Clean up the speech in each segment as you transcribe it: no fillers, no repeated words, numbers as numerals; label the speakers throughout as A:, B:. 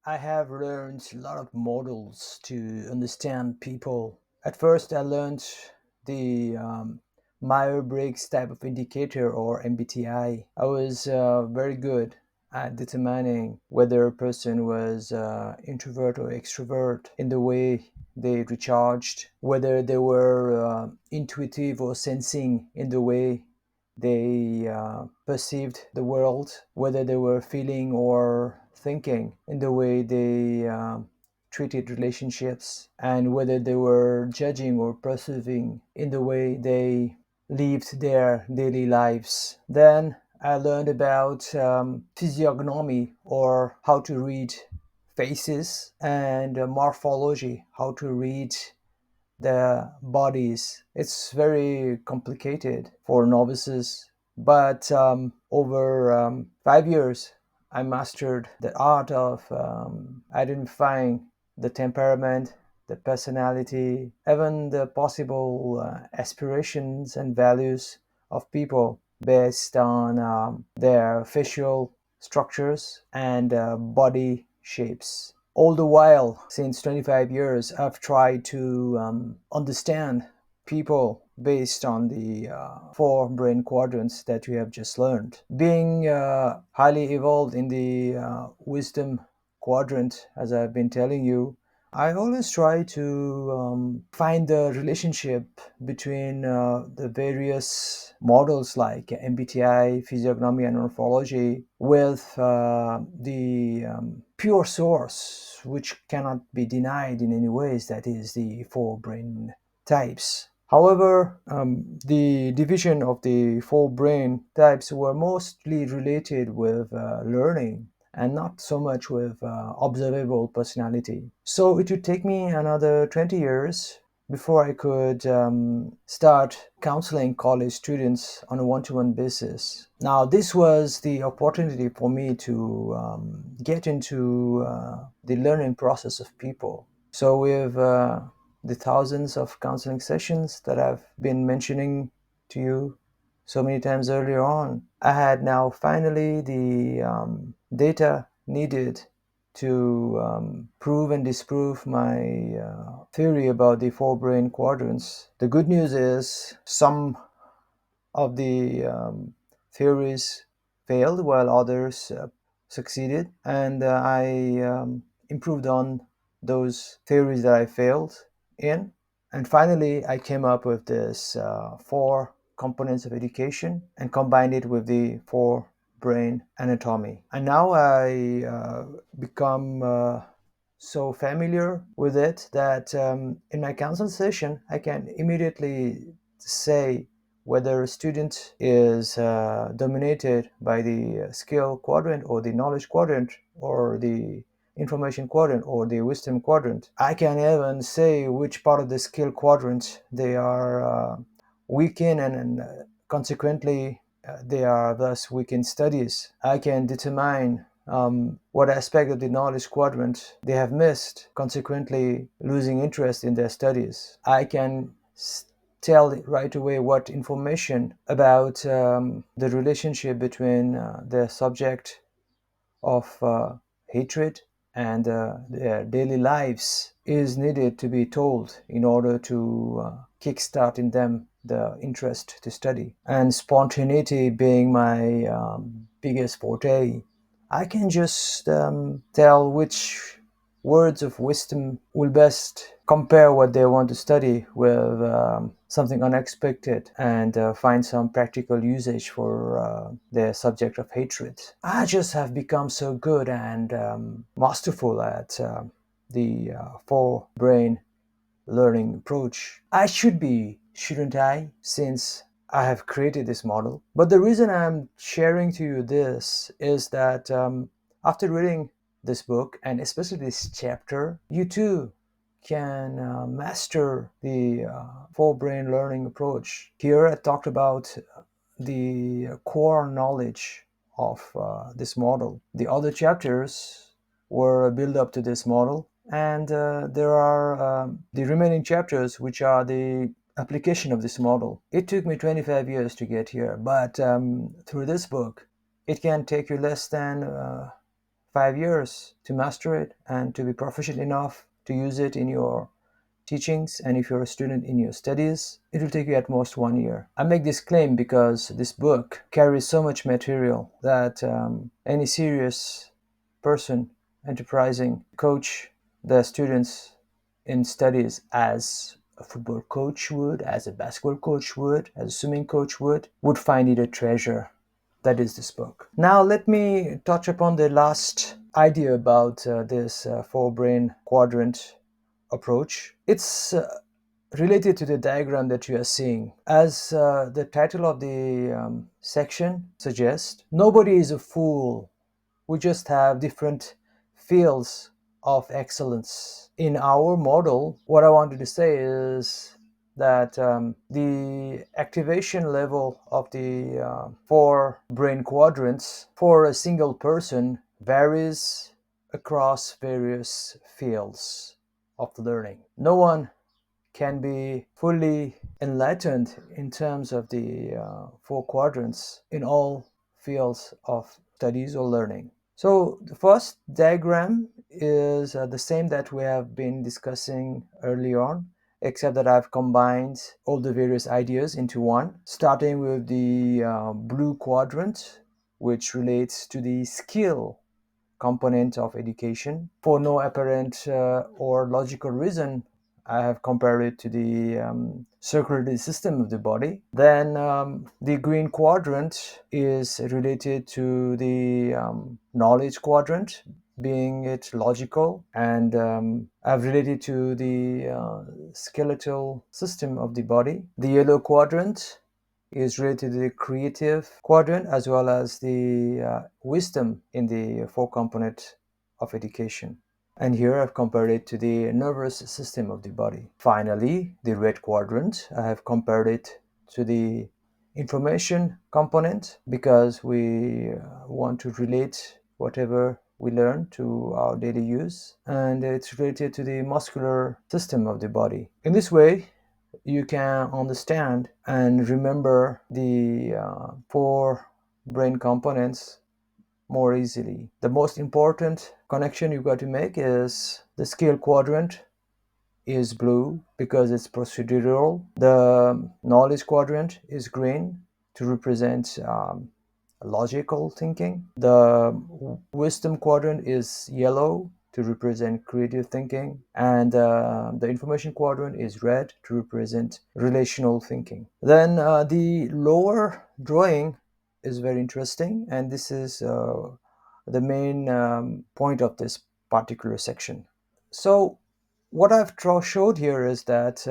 A: I have learned a lot of models to understand people. At first, I learned the Myers-Briggs type of indicator, or MBTI. I was very good at determining whether a person was introvert or extrovert in the way they recharged, whether they were intuitive or sensing in the way they perceived the world, whether they were feeling or thinking in the way they treated relationships, and whether they were judging or perceiving in the way they lived their daily lives. Then I learned about physiognomy, or how to read faces, and morphology, how to read the bodies. It's very complicated for novices, but over 5 years, I mastered the art of identifying the temperament, the personality, even the possible aspirations and values of people based on their facial structures and body shapes. All the while, since 25 years, I've tried to understand people based on the four brain quadrants that we have just learned. Being highly evolved in the wisdom quadrant, as I've been telling you, I always try to find the relationship between the various models like MBTI, physiognomy, and morphology with the pure source, which cannot be denied in any ways, that is the four brain types. However, the division of the four brain types were mostly related with learning and not so much with observable personality. So it would take me another 20 years before I could start counseling college students on a one to one basis. Now, this was the opportunity for me to get into the learning process of people. So, with the thousands of counseling sessions that I've been mentioning to you so many times earlier on, I had now finally the data needed to prove and disprove my theory about the four brain quadrants. The good news is some of the theories failed while others succeeded, and I improved on those theories that I failed in. And finally, I came up with this four components of education and combined it with the four brain anatomy. And now I become so familiar with it that in my counsel session, I can immediately say whether a student is dominated by the skill quadrant or the knowledge quadrant or the information quadrant or the wisdom quadrant. I can even say which part of the skill quadrant they are weak in, and consequently they are thus weak in studies. I can determine what aspect of the knowledge quadrant they have missed, consequently losing interest in their studies. I can tell right away what information about the relationship between the subject of hatred and their daily lives is needed to be told in order to kickstart in them the interest to study. And spontaneity being my biggest forte, I can just tell which words of wisdom will best compare what they want to study with something unexpected, and find some practical usage for their subject of hatred. I just have become so good and masterful at the four brain learning approach. I should be, shouldn't I, since I have created this model? But the reason I'm sharing to you this is that after reading this book, and especially this chapter, you too can master the four brain learning approach. Here I talked about the core knowledge of this model. The other chapters were a build up to this model, and there are the remaining chapters, which are the application of this model. It took me 25 years to get here, but through this book, it can take you less than 5 years to master it and to be proficient enough to use it in your teachings, and if you're a student in your studies, it will take you at most 1 year. I make this claim because this book carries so much material that any serious person, enterprising coach the students in studies as a football coach would, as a basketball coach would, as a swimming coach would find it a treasure. That is this book. Now, let me touch upon the last idea about this four brain quadrant approach. It's related to the diagram that you are seeing. As the title of the section suggests, nobody is a fool. We just have different fields of excellence. In our model, what I wanted to say is that the activation level of the four brain quadrants for a single person varies across various fields of learning. No one can be fully enlightened in terms of the four quadrants in all fields of studies or learning. So the first diagram is the same that we have been discussing early on, except that I've combined all the various ideas into one, starting with the blue quadrant, which relates to the skill component of education. For no apparent or logical reason, I have compared it to the circulatory system of the body. Then the green quadrant is related to the knowledge quadrant, being it logical, and I've related to the skeletal system of the body. The yellow quadrant is related to the creative quadrant as well as the wisdom in the four component of education. And here I've compared it to the nervous system of the body. Finally, the red quadrant, I have compared it to the information component because we want to relate whatever we learn to our daily use, and it's related to the muscular system of the body. In this way, you can understand and remember the four brain components more easily. The most important connection you've got to make is the skill quadrant is blue because it's procedural. The knowledge quadrant is green to represent logical thinking. The wisdom quadrant is yellow to represent creative thinking, and the information quadrant is red to represent relational thinking. Then the lower drawing is very interesting, and this is the main point of this particular section. So what I've showed here is that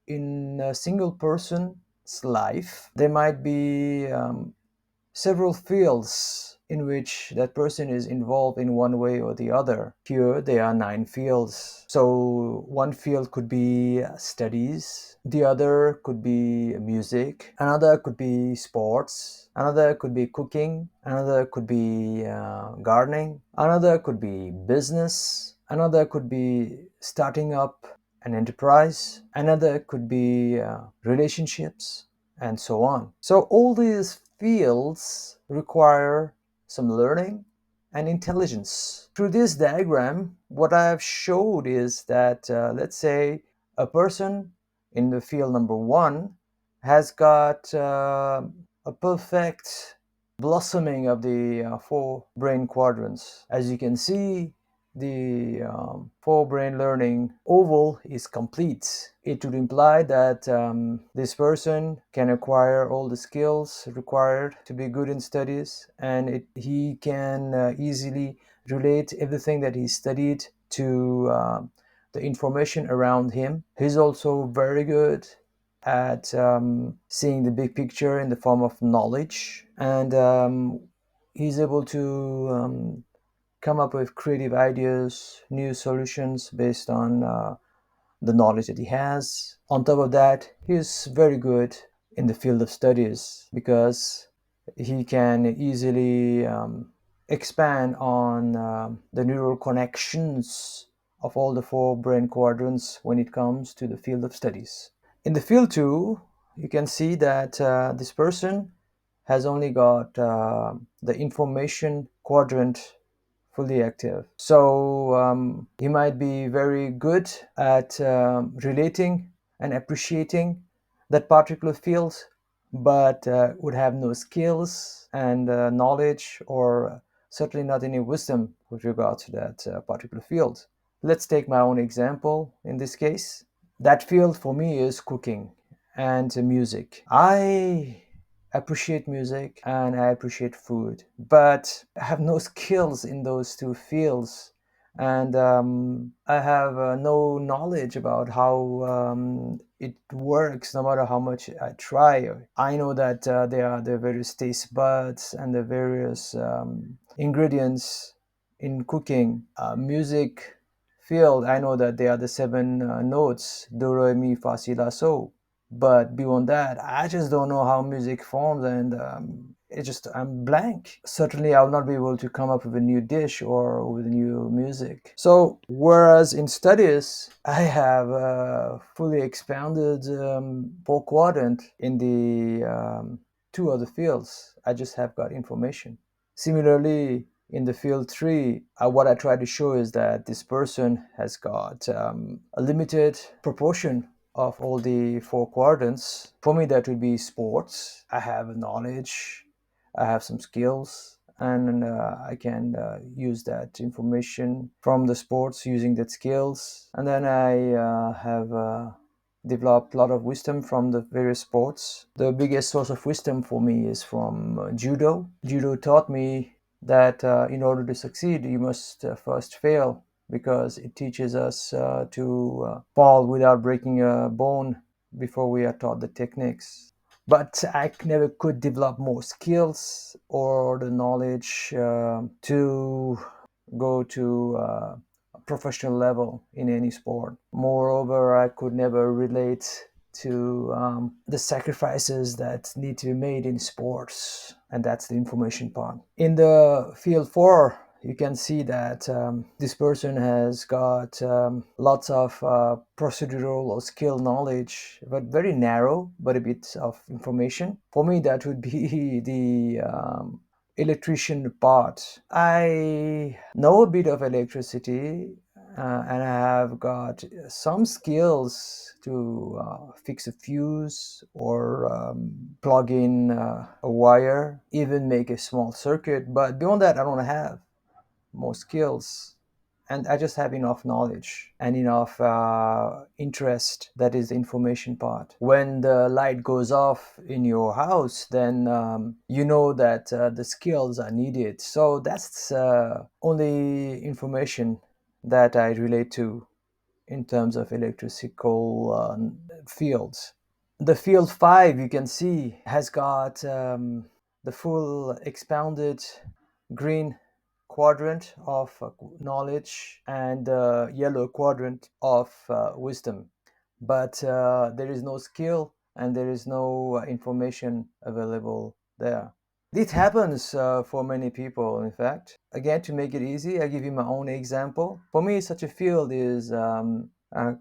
A: in a single person's life, there might be several fields in which that person is involved in one way or the other. Here there are 9 fields. So one field could be studies, the other could be music, another could be sports, another could be cooking, another could be gardening, another could be business, another could be starting up an enterprise, another could be relationships, and so on. So all these fields require some learning and intelligence. Through this diagram, what I have showed is that let's say a person in the field number 1 has got a perfect blossoming of the 4 brain quadrants. As you can see, the 4 brain learning oval is complete. It would imply that this person can acquire all the skills required to be good in studies, and he can easily relate everything that he studied to the information around him. He's also very good at seeing the big picture in the form of knowledge, and he's able to come up with creative ideas, new solutions based on the knowledge that he has. On top of that, he's very good in the field of studies because he can easily expand on the neural connections of all the 4 brain quadrants when it comes to the field of studies. In the field 2, you can see that this person has only got the information quadrant fully active. So he might be very good at relating and appreciating that particular field, but would have no skills and knowledge, or certainly not any wisdom with regard to that particular field. Let's take my own example in this case. That field for me is cooking and music. I appreciate music and I appreciate food, but I have no skills in those two fields. And I have no knowledge about how it works, no matter how much I try. I know that there are the various taste buds and the various ingredients in cooking. Music field, I know that they are the seven notes: do, re, mi, fa, si, la, so. But beyond that, I just don't know how music forms, and I'm blank. Certainly, I'll not be able to come up with a new dish or with new music. So, whereas in studies, I have fully expounded four quadrant in the two other fields. I just have got information. Similarly, in the field three, what I try to show is that this person has got a limited proportion of all the four quadrants. For me, that would be sports. I have knowledge, I have some skills, and I can use that information from the sports using that skills. And then I have developed a lot of wisdom from the various sports. The biggest source of wisdom for me is from judo. Judo taught me that in order to succeed, you must first fail, because it teaches us to fall without breaking a bone before we are taught the techniques. But I never could develop more skills or the knowledge to go to a professional level in any sport. Moreover, I could never relate to the sacrifices that need to be made in sports, and that's the information part. In the field 4, you can see that this person has got lots of procedural or skill knowledge, but very narrow, but a bit of information. For me, that would be the electrician part. I know a bit of electricity, and I have got some skills to fix a fuse or plug in a wire, even make a small circuit. But beyond that, I don't have more skills, and I just have enough knowledge and enough interest. That is the information part. When the light goes off in your house, then you know that the skills are needed. So that's only information that I relate to in terms of electrical fields. The field 5, you can see, has got the full expounded green quadrant of knowledge and the yellow quadrant of wisdom. But there is no skill and there is no information available there. This happens for many people, in fact. Again, to make it easy, I give you my own example. For me, such a field is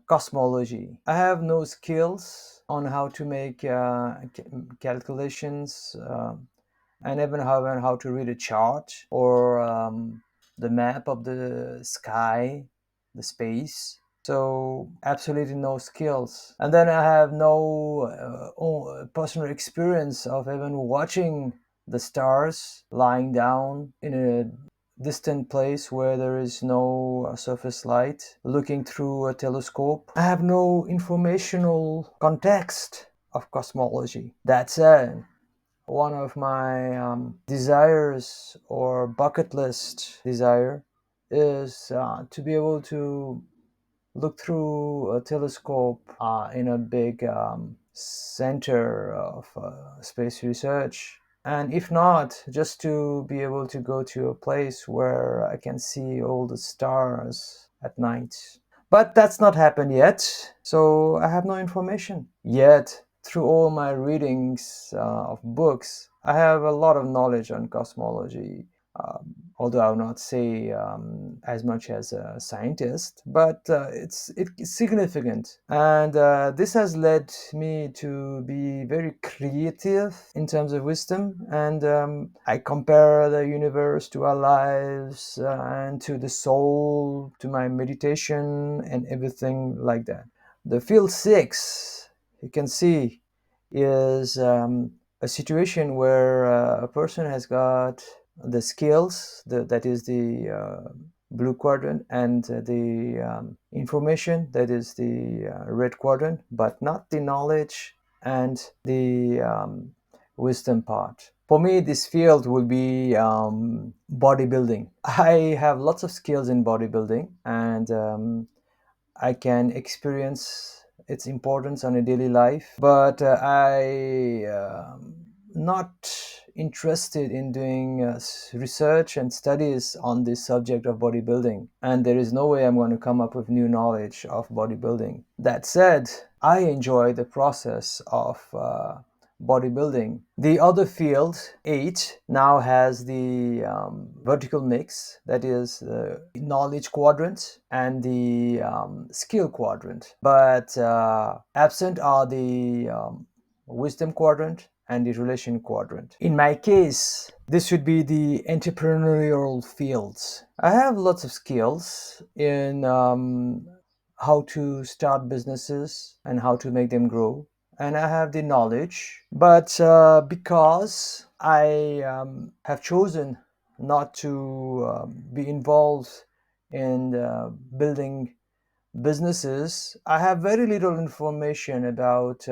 A: cosmology. I have no skills on how to make calculations, and even how to read a chart or the map of the sky, the space. So absolutely no skills. And then I have no personal experience of even watching the stars lying down in a distant place where there is no surface light, looking through a telescope. I have no informational context of cosmology. That said, one of my desires or bucket list desire is to be able to look through a telescope in a big center of space research. And if not, just to be able to go to a place where I can see all the stars at night. But that's not happened yet, so I have no information. Yet, through all my readings of books, I have a lot of knowledge on cosmology. although I will not say as much as a scientist, but it's significant. And this has led me to be very creative in terms of wisdom. And I compare the universe to our lives and to the soul, to my meditation, and everything like that. The field six, you can see, is a situation where a person has got the skills, that is the blue quadrant, and the information, that is the red quadrant, but not the knowledge and the wisdom part. For me, this field will be bodybuilding. I have lots of skills in bodybuilding, and I can experience its importance on a daily life, but I not interested in doing research and studies on this subject of bodybuilding, and there is no way I'm going to come up with new knowledge of bodybuilding. That said, I enjoy the process of bodybuilding. The other field, 8, now has the vertical mix, that is the knowledge quadrant and the skill quadrant. But absent are the wisdom quadrant and the relation quadrant. In my case, this should be the entrepreneurial fields. I have lots of skills in how to start businesses and how to make them grow, and I have the knowledge. But because I have chosen not to be involved in building businesses, I have very little information about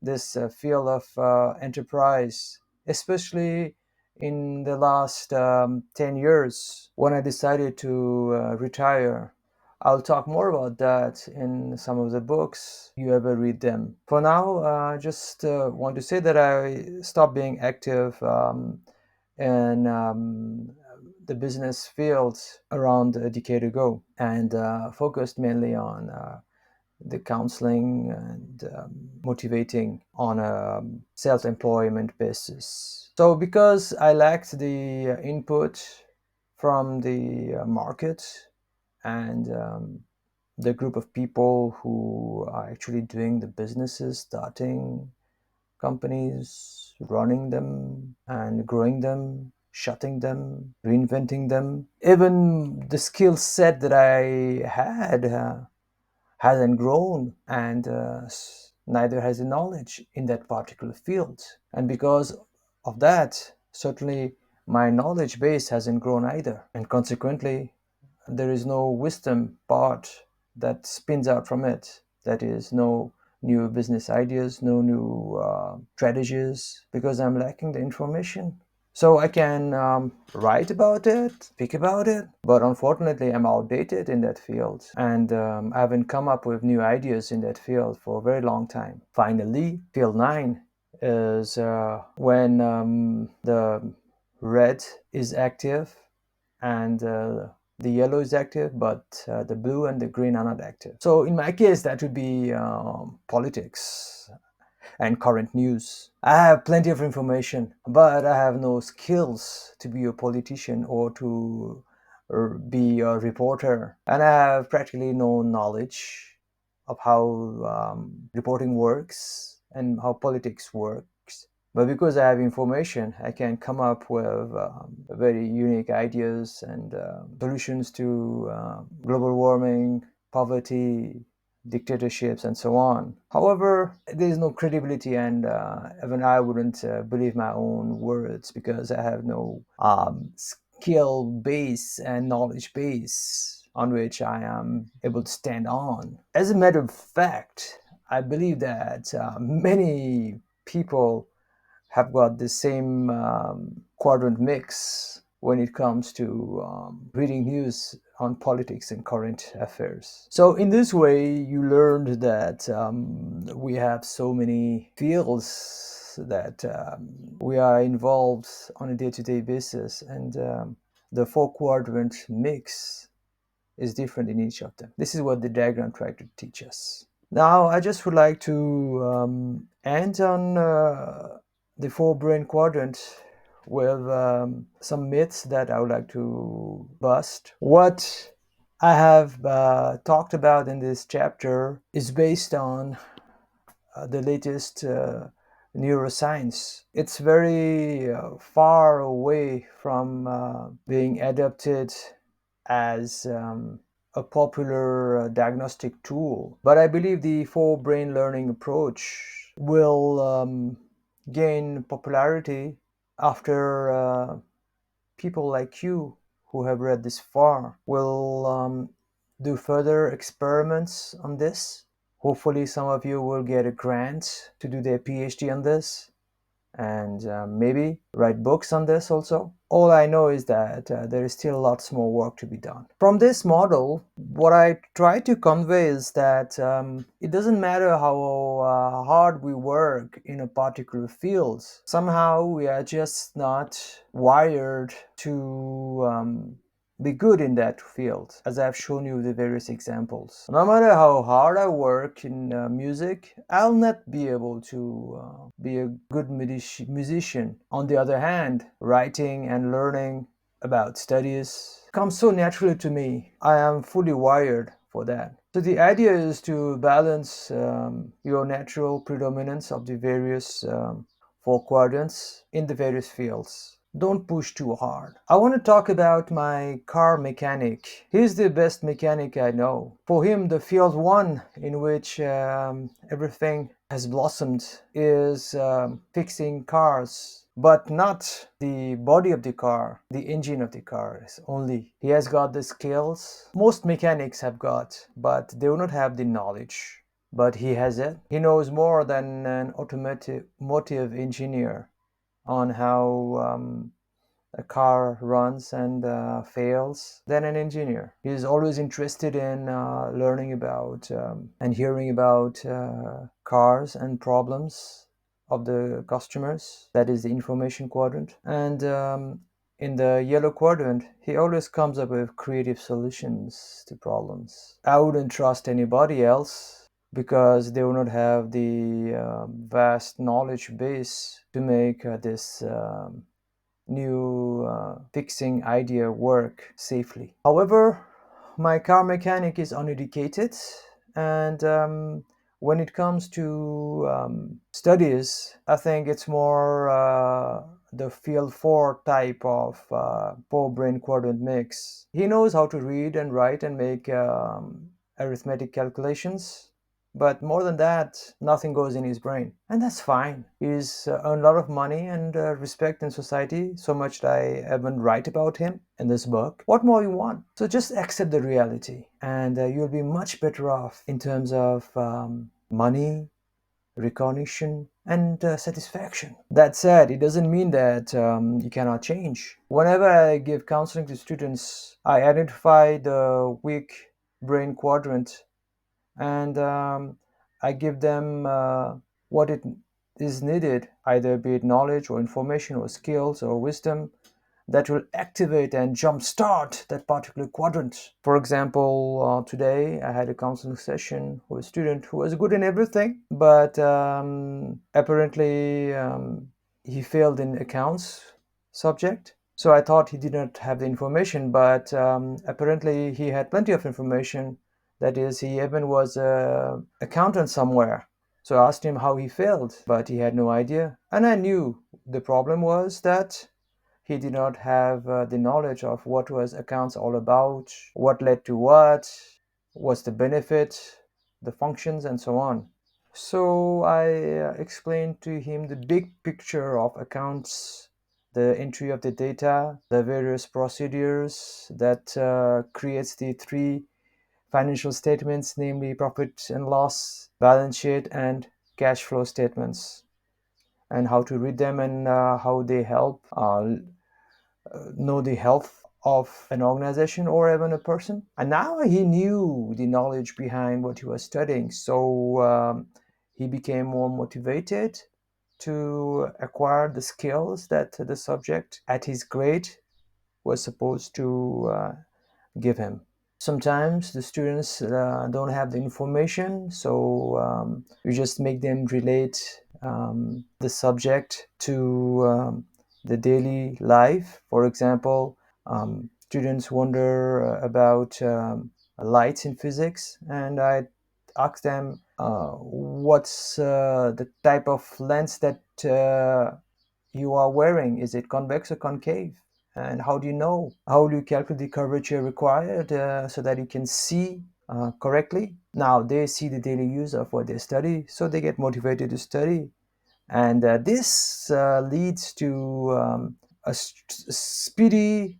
A: this field of enterprise, especially in the last 10 years when I decided to retire. I'll talk more about that in some of the books you ever read them. For now, I just want to say that I stopped being active in the business field around a decade ago, and focused mainly on the counseling and motivating on a self-employment basis. So because I lacked the input from the market and the group of people who are actually doing the businesses, starting companies, running them and growing them, shutting them, reinventing them, even the skill set that I had hasn't grown, and neither has the knowledge in that particular field. And because of that, certainly my knowledge base hasn't grown either. And consequently, there is no wisdom part that spins out from it. That is, no new business ideas, no new strategies, because I'm lacking the information. So I can write about it, speak about it, but unfortunately I'm outdated in that field, and I haven't come up with new ideas in that field for a very long time. Finally, field 9 is when the red is active and the yellow is active, but the blue and the green are not active. So in my case, that would be politics and current news. I have plenty of information, but I have no skills to be a politician or to be a reporter. And I have practically no knowledge of how reporting works and how politics works. But because I have information, I can come up with very unique ideas and solutions to global warming, poverty, dictatorships, and so on. However, there is no credibility, and even I wouldn't believe my own words because I have no skill base and knowledge base on which I am able to stand on. As a matter of fact, I believe that many people have got the same quadrant mix when it comes to reading news on politics and current affairs. So in this way, you learned that we have so many fields that we are involved on a day-to-day basis, and the 4 quadrant mix is different in each of them. This is what the diagram tried to teach us. Now, I just would like to end on the 4 brain quadrant with some myths that I would like to bust. What I have talked about in this chapter is based on the latest neuroscience. It's very far away from being adopted as a popular diagnostic tool. But I believe the four brain learning approach will gain popularity after people like you who have read this far will do further experiments on this. Hopefully, some of you will get a grant to do their PhD on this and maybe write books on this also. All I know is that there is still lots more work to be done. From this model, what I try to convey is that it doesn't matter how hard we work in a particular field, somehow we are just not wired to be good in that field, as I've shown you the various examples. No matter how hard I work in music, I'll not be able to be a good musician. On the other hand, writing and learning about studies comes so naturally to me. I am fully wired for that. So the idea is to balance your natural predominance of the various four quadrants in the various fields. Don't push too hard. I want to talk about my car mechanic. He's the best mechanic I know. For him, the field one in which everything has blossomed is fixing cars, but not the body of the car, the engine of the car is only. He has got the skills most mechanics have got, but they do not have the knowledge. But he has it. He knows more than an automotive engineer on how a car runs and fails than an engineer. He is always interested in learning about and hearing about cars and problems of the customers. That is the information quadrant. And in the yellow quadrant, he always comes up with creative solutions to problems. I wouldn't trust anybody else because they will not have the vast knowledge base to make this new fixing idea work safely. However, my car mechanic is uneducated, and when it comes to studies, I think it's more the field 4 type of four brain quadrant mix. He knows how to read and write and make arithmetic calculations, but more than that, nothing goes in his brain. And that's fine. He's earned a lot of money and respect in society, so much that I even write about him in this book. What more you want? So just accept the reality, and you'll be much better off in terms of money, recognition, and satisfaction. That said, it doesn't mean that you cannot change. Whenever I give counseling to students, I identify the weak brain quadrant and I give them what it is needed, either be it knowledge or information or skills or wisdom that will activate and jumpstart that particular quadrant. For example, today I had a counseling session with a student who was good in everything, but apparently he failed in accounts subject. So I thought he did not have the information, but apparently he had plenty of information. That is, he even was an accountant somewhere. So I asked him how he failed, but he had no idea. And I knew the problem was that he did not have the knowledge of what was accounts all about, what led to what's the benefit, the functions, and so on. So I explained to him the big picture of accounts, the entry of the data, the various procedures that creates the three financial statements, namely profit and loss, balance sheet, and cash flow statements, and how to read them and how they help know the health of an organization or even a person. And now he knew the knowledge behind what he was studying, so he became more motivated to acquire the skills that the subject at his grade was supposed to give him. Sometimes the students don't have the information, so you just make them relate the subject to the daily life. For example, students wonder about lights in physics, and I ask them what's the type of lens that you are wearing. Is it convex or concave? And how do you know? How do you calculate the curvature required so that you can see correctly? Now they see the daily use of what they study, so they get motivated to study. And this leads to a speedy,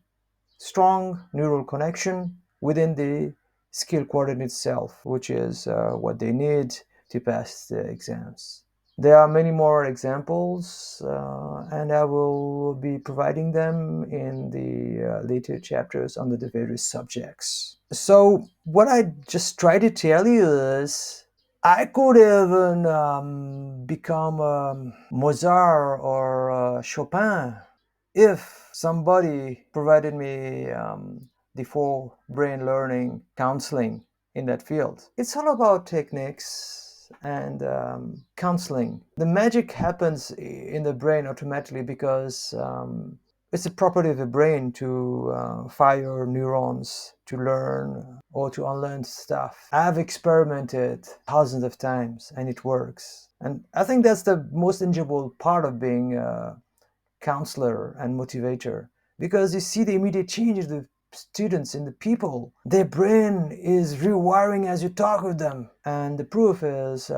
A: strong neural connection within the skill quadrant itself, which is what they need to pass the exams. There are many more examples, and I will be providing them in the later chapters under the various subjects. So, what I just try to tell you is I could even become Mozart or Chopin if somebody provided me the four brain learning counseling in that field. It's all about techniques and counseling. The magic happens in the brain automatically because it's a property of the brain to fire neurons to learn or to unlearn stuff. I've experimented thousands of times and it works. And I think that's the most enjoyable part of being counselor and motivator, because you see the immediate change in the students, in the people. Their brain is rewiring as you talk with them, and the proof is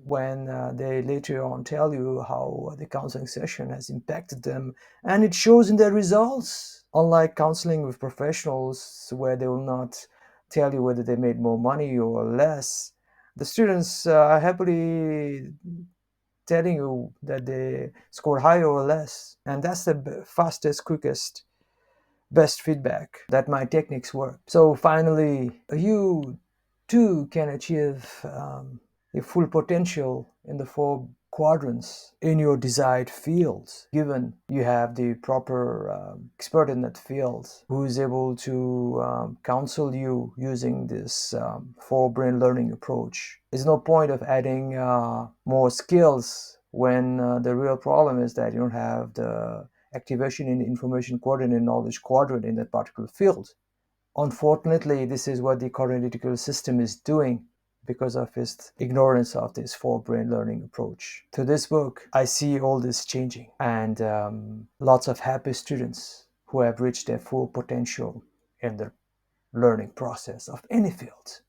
A: when they later on tell you how the counseling session has impacted them, and it shows in their results. Unlike counseling with professionals where they will not tell you whether they made more money or less, the students happily telling you that they scored higher or less. And that's the fastest, quickest, best feedback that my techniques work. So finally, you too can achieve your full potential in the four quadrants in your desired fields, given you have the proper expert in that field who is able to counsel you using this four brain learning approach. There's no point of adding more skills when the real problem is that you don't have the activation in the information quadrant and knowledge quadrant in that particular field. Unfortunately, this is what the current educational system is doing because of its ignorance of this four brain learning approach. Through this book, I see all this changing, and lots of happy students who have reached their full potential in the learning process of any field.